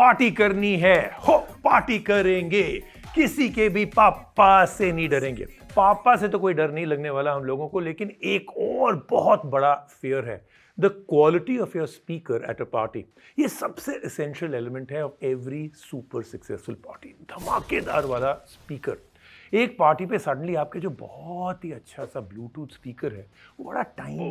Party करनी है हो पार्टी करेंगे, किसी के भी पापा से नहीं डरेंगे। पापा से तो कोई डर नहीं लगने वाला हम लोगों को, लेकिन एक और बहुत बड़ा फियर है, the quality of your speaker at a party. ये सबसे एसेंशियल एलिमेंट है of every super successful party. धमाकेदार वाला स्पीकर। एक पार्टी पे सडनली आपके जो बहुत ही अच्छा सा ब्लूटूथ स्पीकर है वो बड़ा टाइनी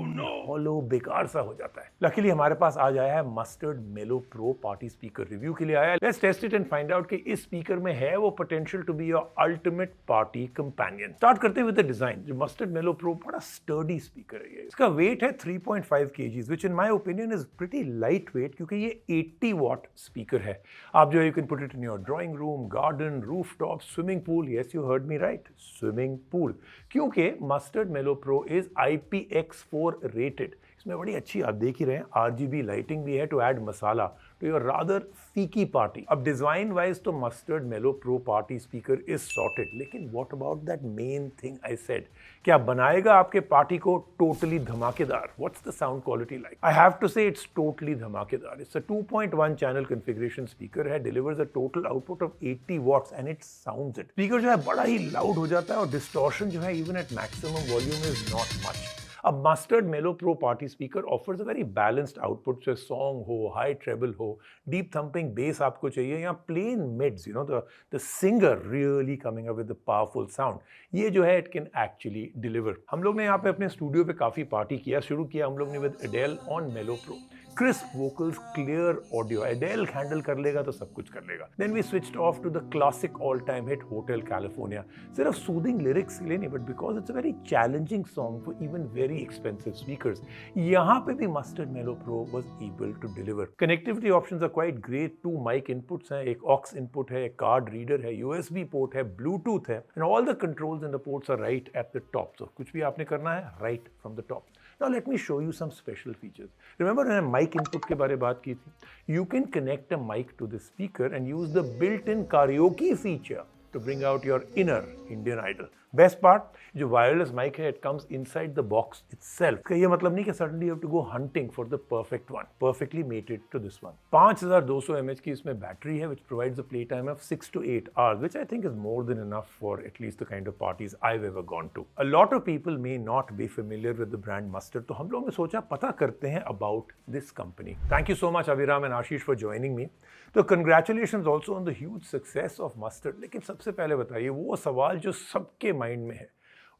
हॉलो बेकार सा हो जाता है। लकीली हमारे पास आज आया है मस्टर्ड मेलो प्रो पार्टी स्पीकर, रिव्यू के लिए आया है। Let's test it and find out कि इस स्पीकर में है वो potential to be your ultimate party companion. Start करते हैं विद द डिजाइन। जो मस्टर्ड मेलो प्रो बड़ा स्टर्डी स्पीकर है। इसका वेट है 3.5 kgs, which in my opinion is pretty light weight, क्योंकि ये 80 वॉट स्पीकर है। आप जो you can put it in your drawing room, garden, rooftop, swimming pool. Yes, you heard me right, swimming pool. क्योंकि mustard मेलो pro is IPX4 rated. इसमें बड़ी अच्छी, आप देख ही रहे हैं, RGB लाइटिंग भी है to add masala to your rather फीकी पार्टी। अब डिजाइन वाइज तो मस्टर्ड मेलो pro party speaker is sorted, लेकिन what about that main thing I said, क्या बनाएगा आपके पार्टी को टोटली धमाकेदार? What's the sound quality like? I have to say it's totally धमाकेदार। It's a 2.1 channel configuration speaker है, delivers a total output of 80 watts and it sounds it. Speaker जो है बड़ा ही लाउड हो जाता है और डिस्टॉर्शन जो है even at maximum volume is not much. अब मस्टर्ड मेलो pro party speaker offers a very balanced output, चाहे सॉन्ग हो, हाई ट्रेबल हो, डीप थंपिंग बेस आपको चाहिए, या plain mids, you know the singer really coming up with the powerful sound, ये जो है इट कैन एक्चुअली डिलीवर। हम लोग ने यहाँ पे अपने स्टूडियो पे काफ़ी पार्टी किया, शुरू किया हम लोग ने with Adele on Mellow Pro. Crisp vocals, clear audio, Adele handle कर लेगा तो सब कुछ कर लेगा। Then we switched off to the classic all time hit Hotel California, सिर्फ सूदिंग लिरिक्स के लिए नहीं, but because it's a very challenging song for even very expensive speakers. यहाँ पे भी मस्टर्ड मेलो Pro was able to deliver. Connectivity options are quite great. 2 mic inputs हैं, एक ऑक्स इनपुट है, एक कार्ड रीडर है, USB पोर्ट है, ब्लूटूथ है, and all the controls in the ports are right at the top. So कुछ भी आपने करना है right from the top. Now let me show you some special features. Remember when mic input के बारे में बात की थी? You can connect a mic to the speaker and use the built-in karaoke feature to bring out your inner Indian Idol. Best part, जो wireless mic है, it comes inside the box itself. का ये मतलब नहीं कि suddenly you have to go hunting for the perfect one. Perfectly mated to this one. 5200 mAh की इसमें battery है, which provides a playtime of 6 to 8 hours, which I think is more than enough for at least the kind of parties I've ever gone to. A lot of people may not be familiar with the brand Mustard, तो हम लोगों ने सोचा पता करते हैं about this company. Thank you so much Abhiram and Ashish for joining me. तो congratulations also on the huge success of Mustard. लेकिन सबसे पहले बताइए वो सवाल जो सबके माइंड में है,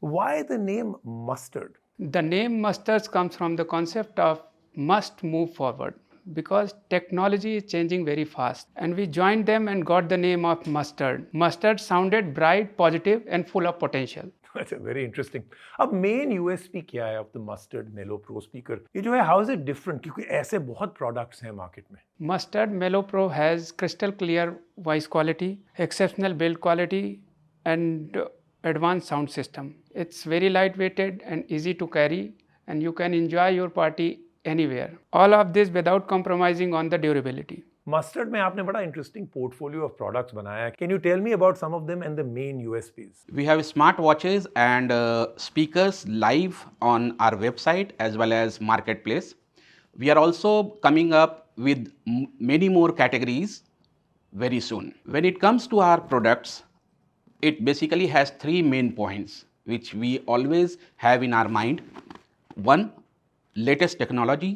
why the name Mustard? The name Mustards comes from the concept of must move forward, because technology is changing very fast, and we joined them and got the name of Mustard. Mustard sounded bright, positive and full of potential. अच्छा, very interesting. अब main USP क्या है of the mustard मेलो pro speaker? ये जो है how is it different, क्योंकि ऐसे बहुत प्रोडक्ट्स हैं मार्केट में। Mustard Melo Pro has crystal clear voice quality, exceptional build quality and advanced sound system. It's very lightweighted and easy to carry, and you can enjoy your party anywhere. All of this without compromising on the durability. Mustard में आपने बड़ा interesting portfolio of products बनाया है। Can you tell me about some of them and the main USPs? We have smartwatches and speakers live on our website as well as marketplace. We are also coming up with many more categories very soon. When it comes to our products, it basically has 3 main points which we always have in our mind. One, latest technology.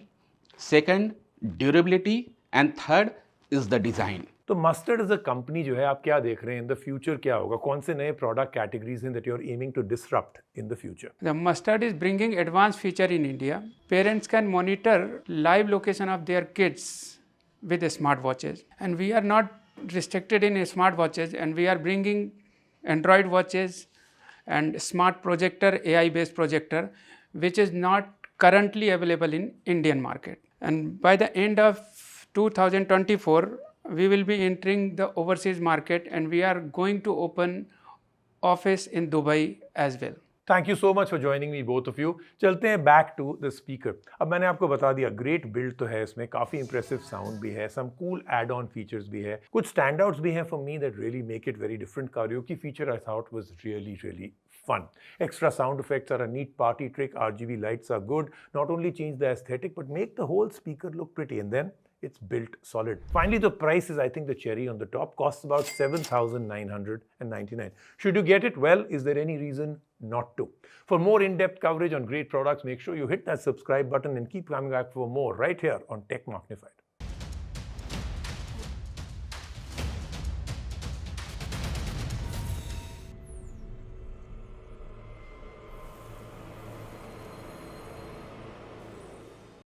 Second, durability. And third is the design. तो mustard is a company जो है, आप क्या देख रहे हैं इन the future? क्या होगा? कौन से नए प्रोडक्ट कैटेगरीज हैं that you are aiming to disrupt in the future? The Mustard is bringing advanced feature in India. Parents can monitor live location of their kids with smartwatches, and we are not restricted in smartwatches, and we are bringing Android watches and smart projector, AI-based projector, which is not currently available in Indian market. And by the end of 2024, we will be entering the overseas market, and we are going to open office in Dubai as well. Thank you so much for joining me both of you. चलते हैं back to the speaker. अब मैंने आपको बता दिया, great build तो है इसमें, काफ़ी इंप्रेसिव साउंड भी है, some cool add on features भी है, कुछ स्टैंड आउट्स भी हैं for me that really make it very different. Karaoke feature I thought was really fun. Extra sound effects are a neat party trick. RGB lights are good. Not only change the aesthetic, but make the whole speaker look pretty. And then It's built solid. Finally, the price is, I think, the cherry on the top. Costs about 7,999. Should you get it? Well, is there any reason not to? For more in-depth coverage on great products, make sure you hit that subscribe button and keep coming back for more right here on Tech Magnified.